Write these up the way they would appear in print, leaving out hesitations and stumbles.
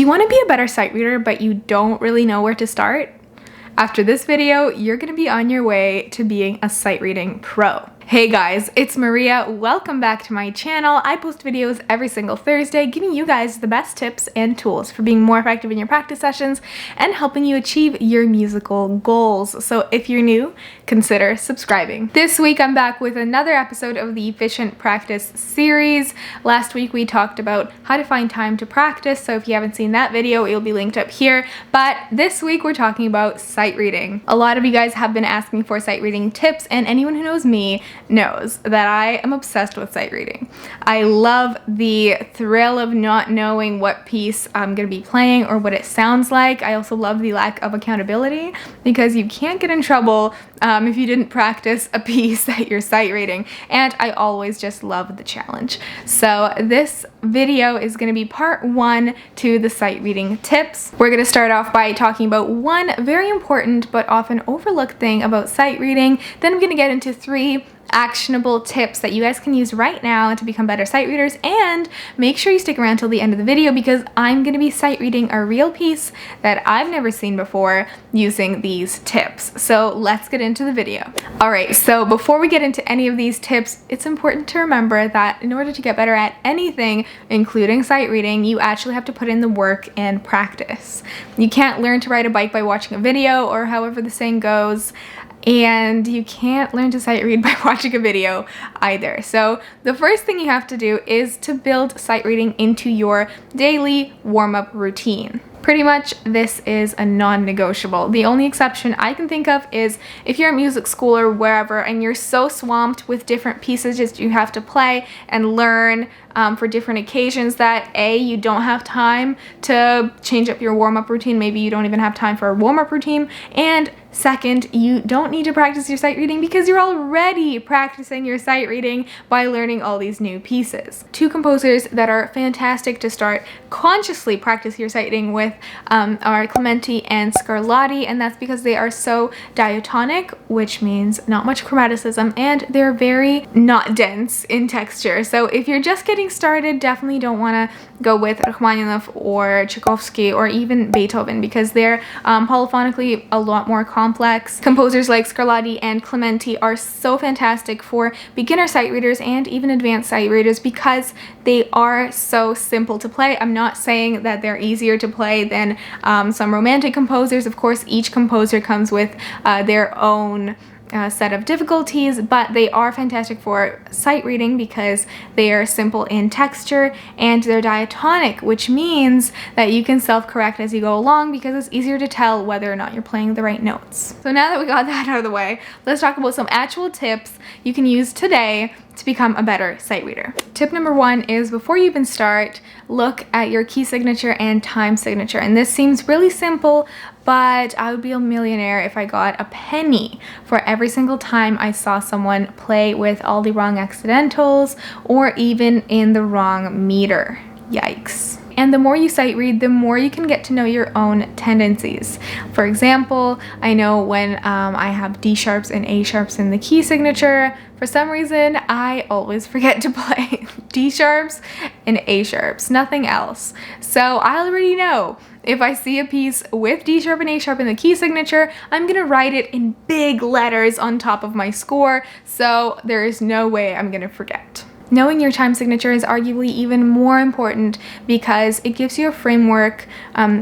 Do you want to be a better sight reader but you don't really know where to start? After this video, you're going to be on your way to being a sight reading pro. Hey guys, it's Maria. Welcome back to my channel. I post videos every single Thursday giving you guys the best tips and tools for being more effective in your practice sessions and helping you achieve your musical goals. So if you're new, consider subscribing. This week I'm back with another episode of the Efficient Practice series. Last week we talked about how to find time to practice, so if you haven't seen that video, it'll be linked up here. But this week we're talking about sight reading. A lot of you guys have been asking for sight reading tips, and anyone who knows me knows that I am obsessed with sight reading. I love the thrill of not knowing what piece I'm going to be playing or what it sounds like. I also love the lack of accountability because you can't get in trouble if you didn't practice a piece that you're sight reading, and I always just love the challenge. So this video is going to be part one to the sight reading tips. We're going to start off by talking about one very important but often overlooked thing about sight reading. Then I'm going to get into three actionable tips that you guys can use right now to become better sight readers, and make sure you stick around till the end of the video because I'm going to be sight reading a real piece that I've never seen before using these tips. So let's get into the video. Alright, so before we get into any of these tips, it's important to remember that in order to get better at anything, including sight reading, you actually have to put in the work and practice. You can't learn to ride a bike by watching a video, or however the saying goes. And you can't learn to sight read by watching a video either. So the first thing you have to do is to build sight reading into your daily warm-up routine. Pretty much this is a non-negotiable. The only exception I can think of is if you're at music school or wherever and you're so swamped with different pieces that you have to play and learn for different occasions that A, you don't have time to change up your warm-up routine. Maybe you don't even have time for a warm-up routine. And second, you don't need to practice your sight reading because you're already practicing your sight reading by learning all these new pieces. Two composers that are fantastic to start consciously practice your sight reading with are Clementi and Scarlatti, and that's because they are so diatonic, which means not much chromaticism, and they're very not dense in texture. So if you're just getting started, definitely don't want to go with Rachmaninoff or Tchaikovsky or even Beethoven because they're polyphonically a lot more complex. Composers like Scarlatti and Clementi are so fantastic for beginner sight readers and even advanced sight readers because they are so simple to play. I'm not saying that they're easier to play than some romantic composers. Of course, each composer comes with their own set of difficulties, but they are fantastic for sight reading because they are simple in texture and they're diatonic, which means that you can self-correct as you go along because it's easier to tell whether or not you're playing the right notes. So now that we got that out of the way, let's talk about some actual tips you can use today to become a better sight reader. Tip number one is before you even start, look at your key signature and time signature. And this seems really simple, but I would be a millionaire if I got a penny for every single time I saw someone play with all the wrong accidentals or even in the wrong meter. Yikes. And the more you sight read, the more you can get to know your own tendencies. For example, I know when I have D sharps and A sharps in the key signature, for some reason, I always forget to play D sharps and A sharps, nothing else. So I already know if I see a piece with D sharp and A sharp in the key signature, I'm gonna write it in big letters on top of my score, so there is no way I'm gonna forget. Knowing your time signature is arguably even more important because it gives you a framework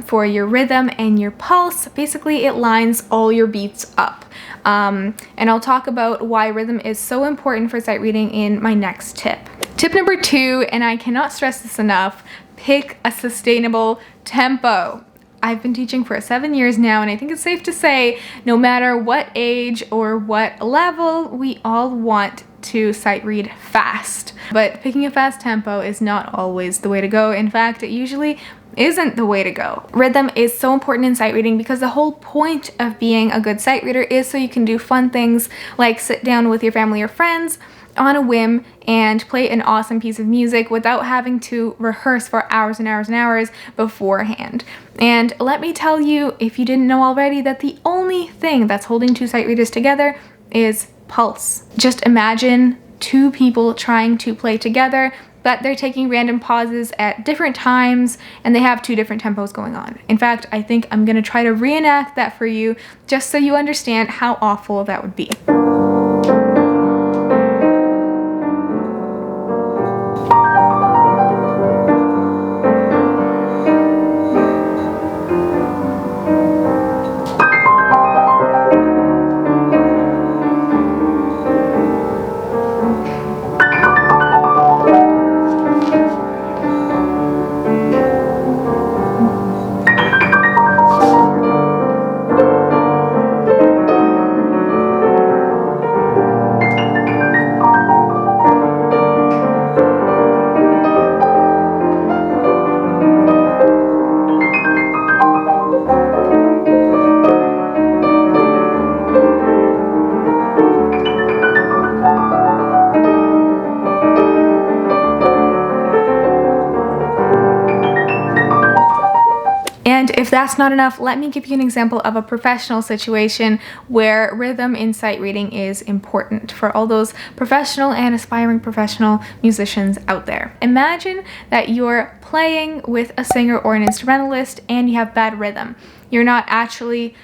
for your rhythm and your pulse. Basically, it lines all your beats up. And I'll talk about why rhythm is so important for sight reading in my next tip. Tip number two, and I cannot stress this enough, pick a sustainable tempo. I've been teaching for 7 years now, and I think it's safe to say no matter what age or what level, we all want to sight read fast. But picking a fast tempo is not always the way to go. In fact, it usually isn't the way to go. Rhythm is so important in sight reading because the whole point of being a good sight reader is so you can do fun things like sit down with your family or friends on a whim and play an awesome piece of music without having to rehearse for hours and hours and hours beforehand. And let me tell you, if you didn't know already, that the only thing that's holding two sight readers together is pulse. Just imagine two people trying to play together but they're taking random pauses at different times and they have 2 different tempos going on. In fact, I think I'm gonna try to reenact that for you just so you understand how awful that would be. And if that's not enough, let me give you an example of a professional situation where rhythm in sight reading is important for all those professional and aspiring professional musicians out there. Imagine that you're playing with a singer or an instrumentalist and you have bad rhythm. You're not actually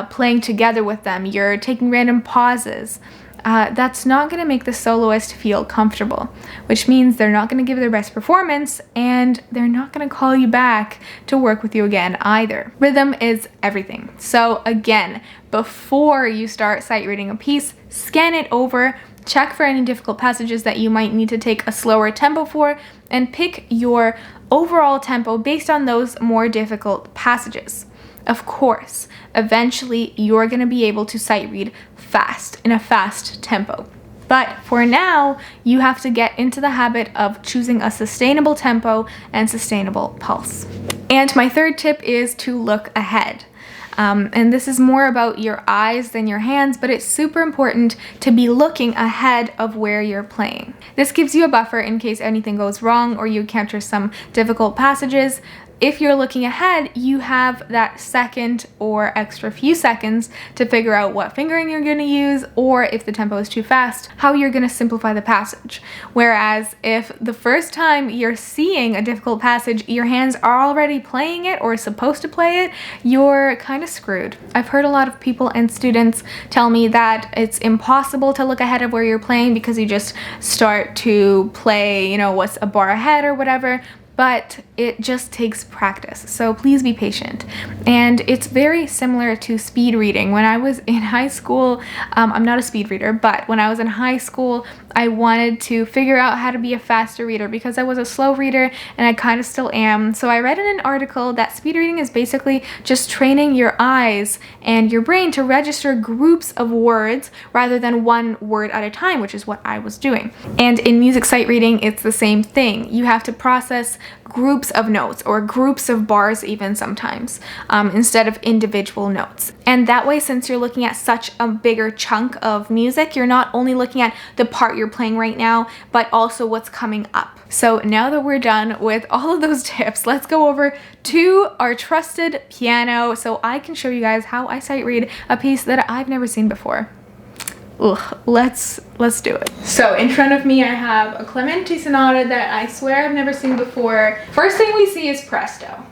playing together with them. You're taking random pauses. That's not going to make the soloist feel comfortable, which means they're not going to give their best performance and they're not going to call you back to work with you again either. Rhythm is everything. So again, before you start sight reading a piece, scan it over, check for any difficult passages that you might need to take a slower tempo for, and pick your overall tempo based on those more difficult passages. Of course, eventually you're going to be able to sight read fast, in a fast tempo. But for now, you have to get into the habit of choosing a sustainable tempo and sustainable pulse. And my third tip is to look ahead. And this is more about your eyes than your hands, but it's super important to be looking ahead of where you're playing. This gives you a buffer in case anything goes wrong or you encounter some difficult passages. If you're looking ahead, you have that second or extra few seconds to figure out what fingering you're going to use, or if the tempo is too fast, how you're going to simplify the passage. Whereas if the first time you're seeing a difficult passage, your hands are already playing it or supposed to play it, you're kind of screwed. I've heard a lot of people and students tell me that it's impossible to look ahead of where you're playing because you just start to play, you know, what's a bar ahead or whatever. But it just takes practice, so please be patient. And it's very similar to speed reading. When I was in high school, I'm not a speed reader, but when I was in high school, I wanted to figure out how to be a faster reader because I was a slow reader and I kind of still am. So I read in an article that speed reading is basically just training your eyes and your brain to register groups of words rather than one word at a time, which is what I was doing. And in music sight reading, it's the same thing. You have to process groups of notes or groups of bars even sometimes instead of individual notes. And that way, since you're looking at such a bigger chunk of music, you're not only looking at the part you're playing right now, but also what's coming up. So now that we're done with all of those tips, let's go over to our trusted piano so I can show you guys how I sight read a piece that I've never seen before. Ugh, let's do it. So in front of me I have a Clementi sonata that I swear I've never seen before. First thing we see is presto.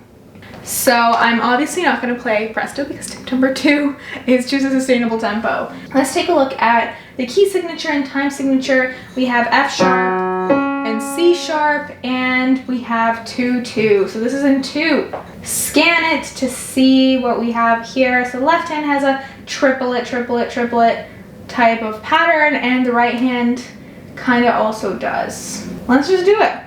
So I'm obviously not going to play presto because tip number 2 is choose a sustainable tempo. Let's take a look at the key signature and time signature. We have F sharp and C sharp, and we have 2-2. So this is in 2. Scan it to see what we have here. So the left hand has a triplet, triplet, triplet type of pattern, and the right hand kind of also does. Let's just do it.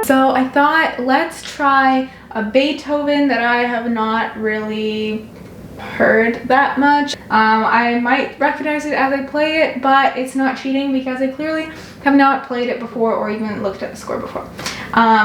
So I thought, let's try a Beethoven that I have not really heard that much. I might recognize it as I play it, but it's not cheating because I clearly have not played it before or even looked at the score before.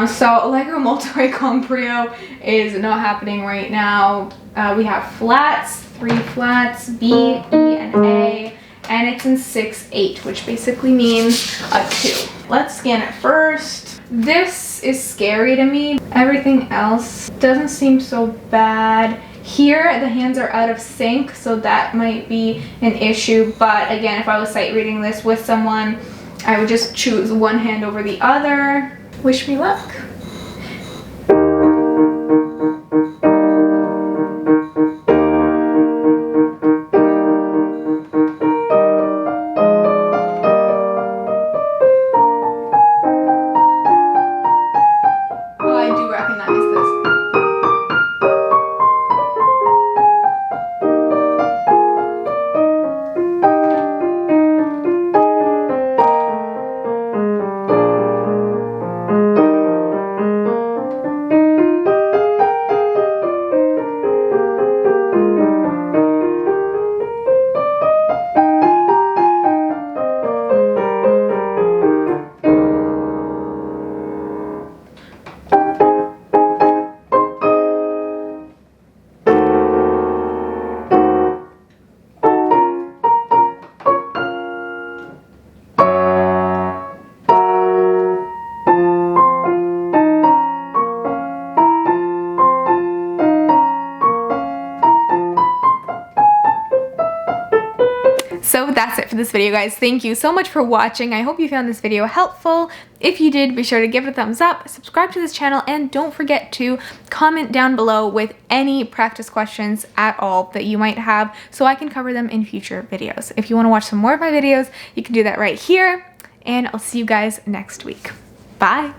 So Allegro Multiway Comprio is not happening right now. We have flats, 3 flats, B, E, and A, and it's in 6/8, which basically means a 2. Let's scan it first. This is scary to me. Everything else doesn't seem so bad. Here, the hands are out of sync, so that might be an issue. But again, if I was sight reading this with someone, I would just choose one hand over the other. Wish me luck. Oh, I do recognize this. So that's it for this video, guys. Thank you so much for watching. I hope you found this video helpful. If you did, be sure to give it a thumbs up, subscribe to this channel, and don't forget to comment down below with any practice questions at all that you might have so I can cover them in future videos. If you want to watch some more of my videos, you can do that right here, and I'll see you guys next week. Bye!